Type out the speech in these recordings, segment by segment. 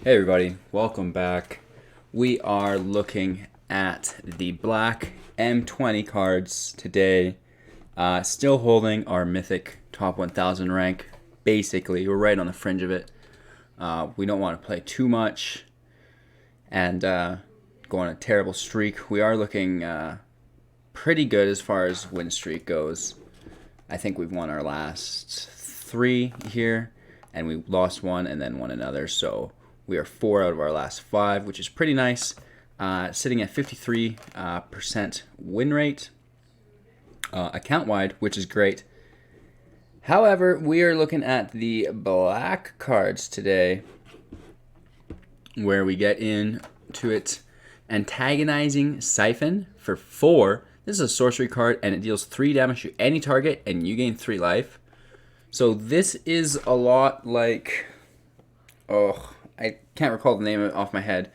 Hey everybody, welcome back. We are looking at the black M20 cards today. Still holding our mythic top 1000 rank. Basically, we're right on the fringe of it. We don't want to play too much and go on a terrible streak. We are looking pretty good as far as win streak goes. I think we've won our last 3 here, and we lost one and then won another, so we are 4 out of our last 5, which is pretty nice. Sitting at 53% win rate account-wide, which is great. However, we are looking at the black cards today, where we get into it. Antagonizing Siphon for 4. This is a sorcery card, and it deals 3 damage to any target, and you gain 3 life. So this is a lot like... I can't recall the name of it off my head.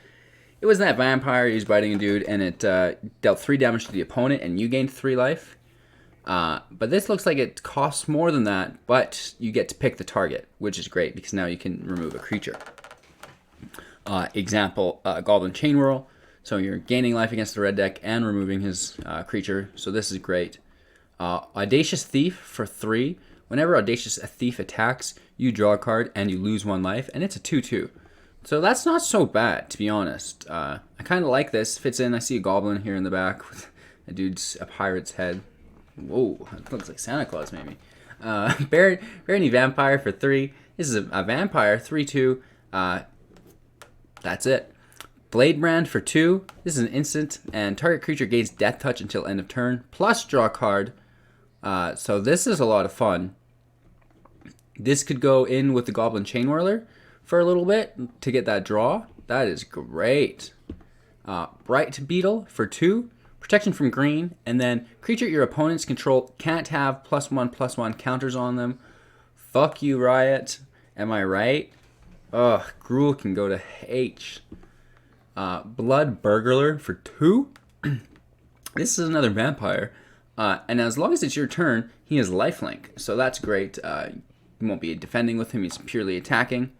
It was that vampire he was biting a dude, and it dealt 3 damage to the opponent, and you gained 3 life. But this looks like it costs more than that, but you get to pick the target, which is great, because now you can remove a creature. Example, Goblin Chain Whirl. So you're gaining life against the red deck and removing his creature, so this is great. Audacious Thief for 3. Whenever Audacious Thief attacks, you draw a card and you lose 1 life, and it's a 2/2. So that's not so bad, to be honest. I kind of like this. Fits in. I see a goblin here in the back with a dude's a pirate's head. Whoa, that looks like Santa Claus maybe. Barony Vampire for 3. This is a vampire, 3/2. That's it. Bladebrand for 2. This is an instant, and target creature gains Death Touch until end of turn, plus draw a card. So this is a lot of fun. This could go in with the Goblin Chain Whirler for a little bit to get that draw. That is great. Bright Beetle for 2. Protection from green, and then creature your opponents control can't have +1/+1 counters on them. Fuck you, Riot. Am I right? Ugh, Gruul can go to H. Blood Burglar for 2. This is another vampire. And as long as it's your turn, he has lifelink. So that's great. You won't be defending with him. He's purely attacking.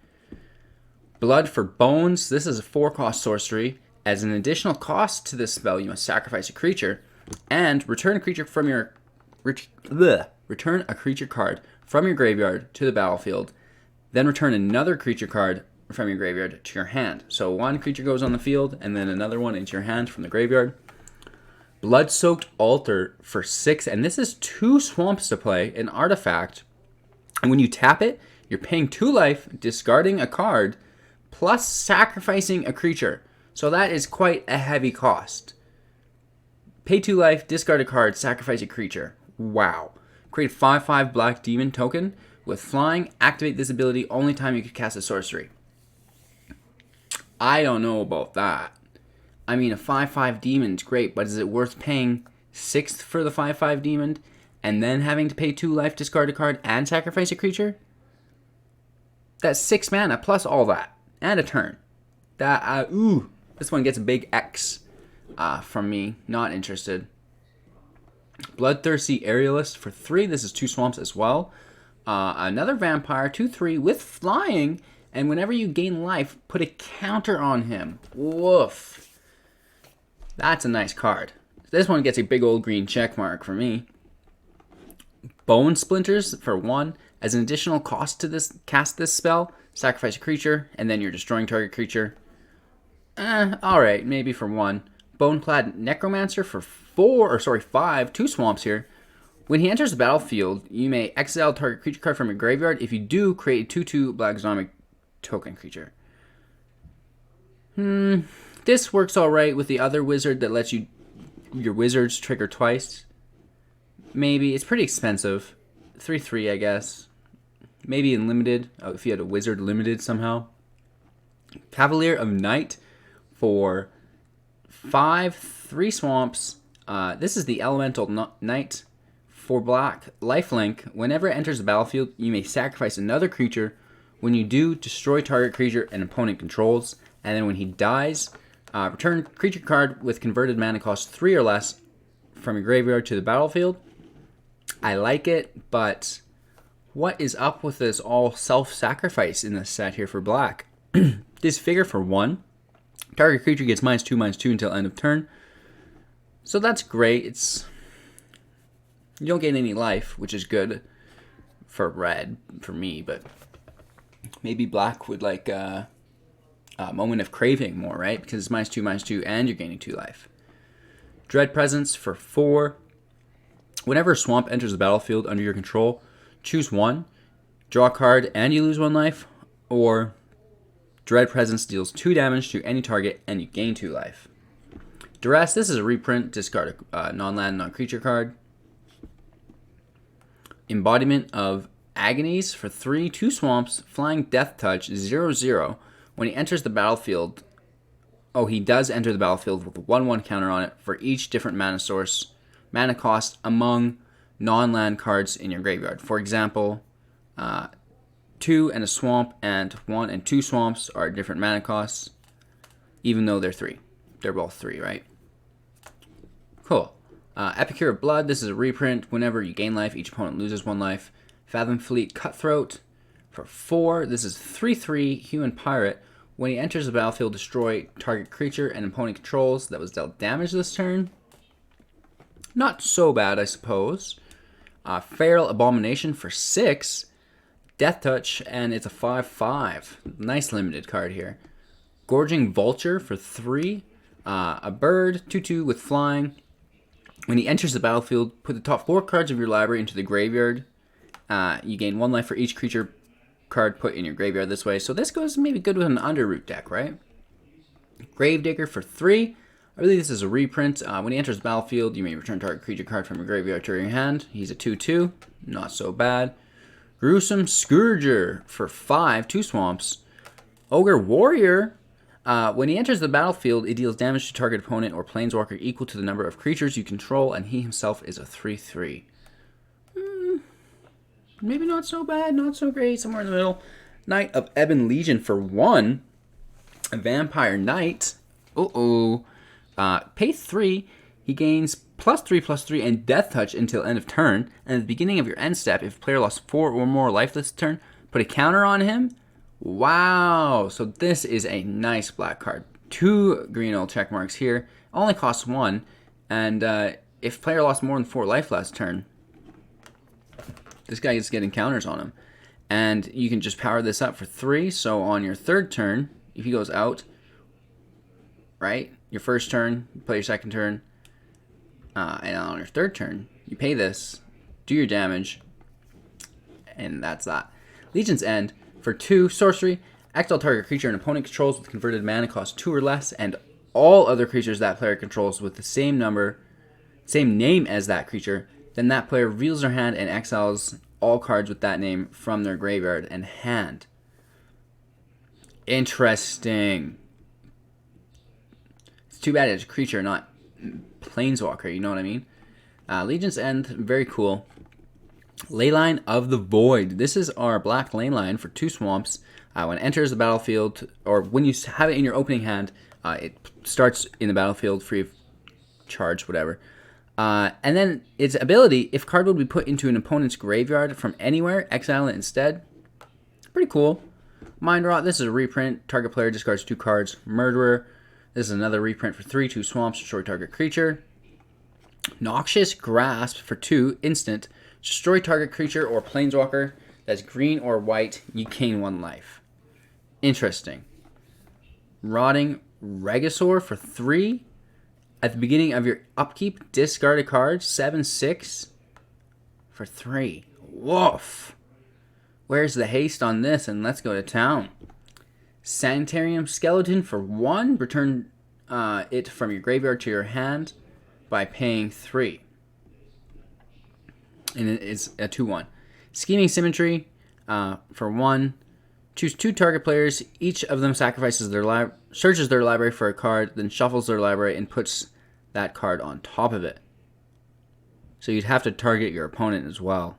Blood for Bones. This is a 4-cost sorcery. As an additional cost to this spell, you must sacrifice a creature and return a creature from your return a creature card from your graveyard to the battlefield. Then return another creature card from your graveyard to your hand. So 1 creature goes on the field, and then another one into your hand from the graveyard. Blood-Soaked Altar for 6, and this is 2 swamps to play, an artifact. And when you tap it, you're paying 2 life, discarding a card, plus sacrificing a creature. So that is quite a heavy cost. Pay 2 life, discard a card, sacrifice a creature. Wow. Create a 5/5 black demon token. With flying, activate this ability only time you can cast a sorcery. I don't know about that. I mean, a 5/5 demon's great, but is it worth paying 6 for the 5/5 demon and then having to pay 2 life, discard a card, and sacrifice a creature? That's 6 mana plus all that, and a turn. This one gets a big X from me. Not interested. Bloodthirsty Aerialist for 3. This is 2 swamps as well. Another vampire, 2/3 with flying, and whenever you gain life, put a counter on him. Woof. That's a nice card. This one gets a big old green check mark for me. Bone Splinters for 1. As an additional cost to cast this spell, sacrifice a creature, and then you're destroying target creature. Alright, maybe for 1. Boneclad Necromancer for 5. 2 swamps here. When he enters the battlefield, you may exile target creature card from your graveyard. If you do, create a 2/2 black zombie token creature. This works alright with the other wizard that lets your wizards trigger twice. Maybe. It's pretty expensive. 3/3, I guess. Maybe in limited, if you had a wizard limited somehow. Cavalier of Night for 5, 3 swamps. This is the Elemental Knight for black. Lifelink. Whenever it enters the battlefield, you may sacrifice another creature. When you do, destroy target creature an opponent controls. And then when he dies, return creature card with converted mana cost 3 or less from your graveyard to the battlefield. I like it, but what is up with this all self-sacrifice in this set here for black? Disfigure for 1. Target creature gets -2/-2 until end of turn. So that's great. You don't gain any life, which is good for red, for me, but maybe black would like a Moment of Craving more, right? Because it's -2/-2 and you're gaining 2 life. Dread Presence for 4. Whenever a swamp enters the battlefield under your control, choose 1, draw a card, and you lose 1 life, or Dread Presence deals 2 damage to any target and you gain 2 life. Duress, this is a reprint, discard a non-land, non-creature card. Embodiment of Agonies for 3, 2 swamps, flying Death Touch, 0/0. When he enters the battlefield, he does enter the battlefield with a 1/1 counter on it for each different mana cost among non-land cards in your graveyard. For example, 2 and a swamp and 1 and 2 swamps are different mana costs, even though they're 3. They're both 3, right? Cool. Epicure of Blood, this is a reprint. Whenever you gain life, each opponent loses 1 life. Fathom Fleet Cutthroat for 4. This is 3/3 Human Pirate. When he enters the battlefield, destroy target creature and opponent controls that was dealt damage this turn. Not so bad, I suppose. Feral Abomination for 6. Death Touch, and it's a 5/5. Nice limited card here. Gorging Vulture for 3. A bird, 2/2 with flying. When he enters the battlefield, put the top 4 cards of your library into the graveyard. You gain 1 life for each creature card put in your graveyard this way. So this goes maybe good with an Underroot deck, right? Gravedigger for 3. I believe this is a reprint. When he enters the battlefield, you may return target creature card from your graveyard to your hand. He's a 2/2. Not so bad. Gruesome Scourger for 5, 2 swamps. Ogre Warrior. When he enters the battlefield, it deals damage to target opponent or planeswalker equal to the number of creatures you control, and he himself is a 3/3. Maybe not so bad, not so great, somewhere in the middle. Knight of Ebon Legion for 1. A Vampire Knight. Pay 3. He gains +3/+3 and Death Touch until end of turn. And at the beginning of your end step, if a player lost 4 or more life this turn, put a counter on him. Wow, so this is a nice black card. 2 green old check marks here. Only costs 1. And if player lost more than 4 life last turn, this guy is getting counters on him. And you can just power this up for 3. So on your 3rd turn, if he goes out, right? Your 1st turn, you play your 2nd turn. And on your 3rd turn, you pay this, do your damage, and that's that. Legion's End for 2 sorcery. Exile target creature an opponent controls with converted mana cost 2 or less, and all other creatures that player controls with the same name as that creature. Then that player reveals their hand and exiles all cards with that name from their graveyard and hand. Interesting. It's too bad it's a creature, not planeswalker, you know what I mean? Legion's End, very cool. Leyline of the Void. This is our black leyline for 2 swamps. When it enters the battlefield, or when you have it in your opening hand, it starts in the battlefield free of charge, whatever. And then its ability, if card would be put into an opponent's graveyard from anywhere, exile it instead. Pretty cool. Mind Rot, this is a reprint. Target player discards 2 cards. Murderer, this is another reprint for 3, 2 swamps, destroy target creature. Noxious Grasp for 2, instant. Destroy target creature or planeswalker that's green or white. You gain 1 life. Interesting. Rotting Regisaur for 3. At the beginning of your upkeep, discard a card. 7/6 for 3. Woof. Where's the haste on this? And let's go to town. Sanitarium Skeleton for 1. Return it from your graveyard to your hand by paying 3. And it's a 2/1. Scheming Symmetry for 1. Choose 2 target players. Each of them sacrifices searches their library for a card, then shuffles their library and puts that card on top of it. So you'd have to target your opponent as well.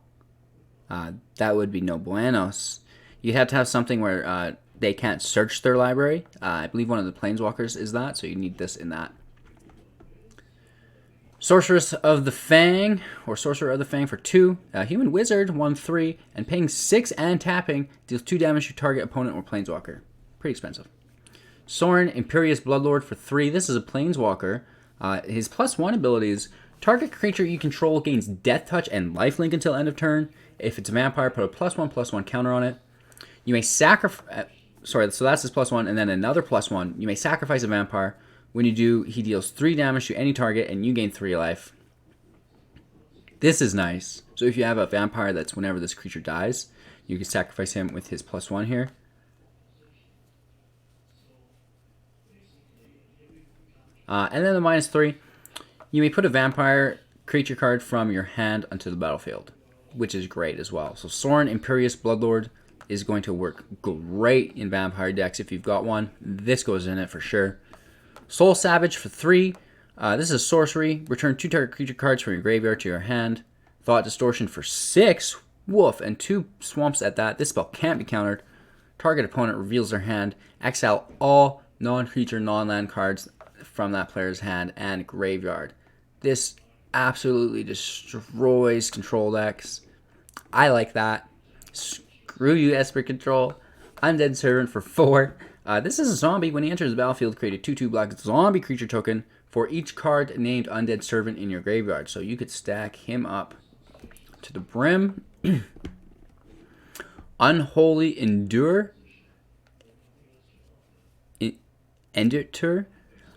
That would be no buenos. You'd have to have something where they can't search their library. I believe one of the planeswalkers is that, so you need this in that. Sorceress of the Fang, or Sorcerer of the Fang for 2. Human Wizard, 1/3, and paying 6 and tapping deals 2 damage to target opponent or planeswalker. Pretty expensive. Sorin, Imperious Bloodlord for 3. This is a Planeswalker. His +1 ability is target creature you control gains Death Touch and Lifelink until end of turn. If it's a vampire, put a +1/+1 counter on it. You may sacrifice... Sorry, so that's his +1, and then another +1. You may sacrifice a vampire. When you do, he deals 3 damage to any target, and you gain 3 life. This is nice. So if you have a vampire that's whenever this creature dies, you can sacrifice him with his +1 here. And then the -3, you may put a vampire creature card from your hand onto the battlefield, which is great as well. So Sorin, Imperious Bloodlord is going to work great in vampire decks if you've got one. This goes in it for sure. Soul Savage for 3. This is a sorcery. Return 2 target creature cards from your graveyard to your hand. Thought Distortion for 6. Woof, and 2 swamps at that. This spell can't be countered. Target opponent reveals their hand. Exile all non-creature, non-land cards from that player's hand and graveyard. This absolutely destroys control decks. I like that. Screw you, Esper Control. Undead Servant for 4. This is a zombie. When he enters the battlefield, create a 2/2 black zombie creature token for each card named Undead Servant in your graveyard. So you could stack him up to the brim. Unholy Endure. Endutor?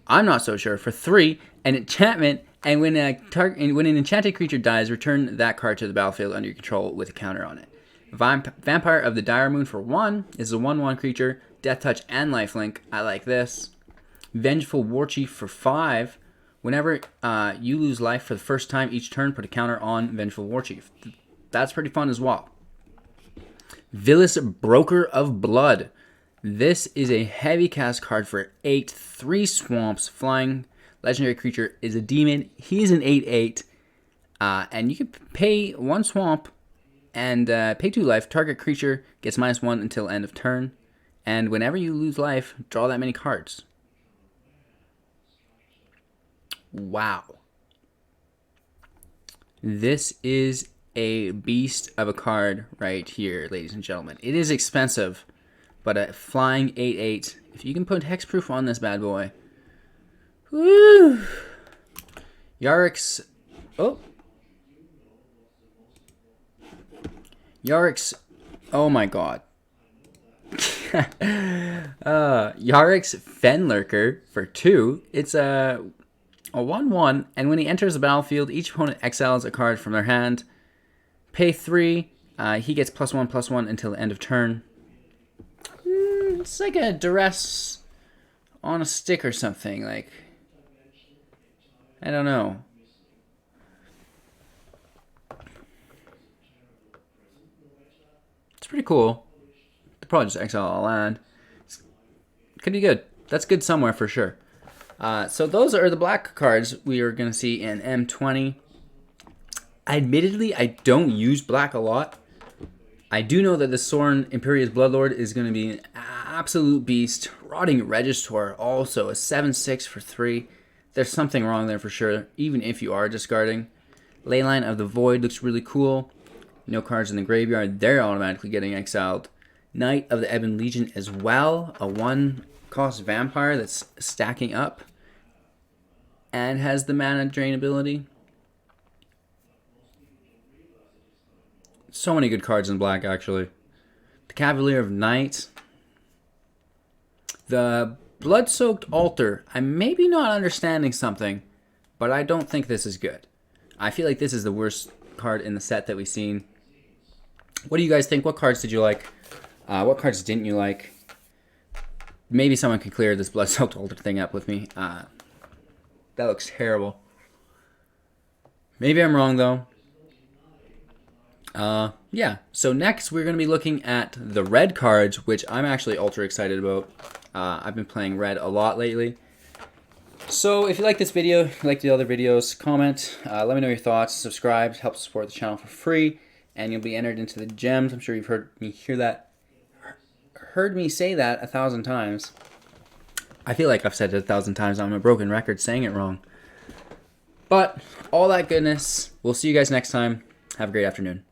I'm not so sure. For 3, an enchantment, and when an enchanted creature dies, return that card to the battlefield under your control with a counter on it. Vampire of the Dire Moon for 1 is a 1/1 creature, Death Touch and Lifelink. I like this. Vengeful Warchief for 5. Whenever you lose life for the first time each turn, put a counter on Vengeful Warchief. That's pretty fun as well. Villis Broker of Blood. This is a heavy cast card for 8. 3 swamps. Flying legendary creature is a demon. He's an 8/8. And you can pay 1 swamp and pay 2 life. Target creature gets -1 until end of turn. And whenever you lose life, draw that many cards. Wow. This is a beast of a card right here, ladies and gentlemen. It is expensive, but a flying 8/8. If you can put hexproof on this bad boy. Woo! Yarrick's... Oh. Yarrick's... Oh my god. Yarrick's Fenlurker for 2. It's a 1/1, and when he enters the battlefield, each opponent exiles a card from their hand. Pay 3. He gets +1/+1 until the end of turn. It's like a duress on a stick or something. Like, I don't know. It's pretty cool. They'll probably just exile a land. Could be good. That's good somewhere for sure. So those are the black cards we are going to see in M20. Admittedly, I don't use black a lot. I do know that the Sorin Imperious Bloodlord is going to be an absolute beast. Rotting Registor, also a 7/6 for 3. There's something wrong there for sure, even if you are discarding. Leyline of the Void looks really cool. No cards in the graveyard. They're automatically getting exiled. Knight of the Ebon Legion as well. A 1-cost vampire that's stacking up and has the mana drain ability. So many good cards in black, actually. The Cavalier of Night. The Blood-Soaked Altar. I'm maybe not understanding something, but I don't think this is good. I feel like this is the worst card in the set that we've seen. What do you guys think? What cards did you like? What cards didn't you like? Maybe someone can clear this Blood-Soaked Altar thing up with me. That looks terrible. Maybe I'm wrong, though. Yeah, so next we're going to be looking at the red cards, which I'm actually ultra excited about. I've been playing red a lot lately. So if you like this video, if you like the other videos, comment, let me know your thoughts, subscribe, help support the channel for free, and you'll be entered into the gems. I'm sure you've heard me say that 1,000 times. I feel like I've said it 1,000 times. I'm a broken record saying it wrong. But all that goodness, we'll see you guys next time. Have a great afternoon.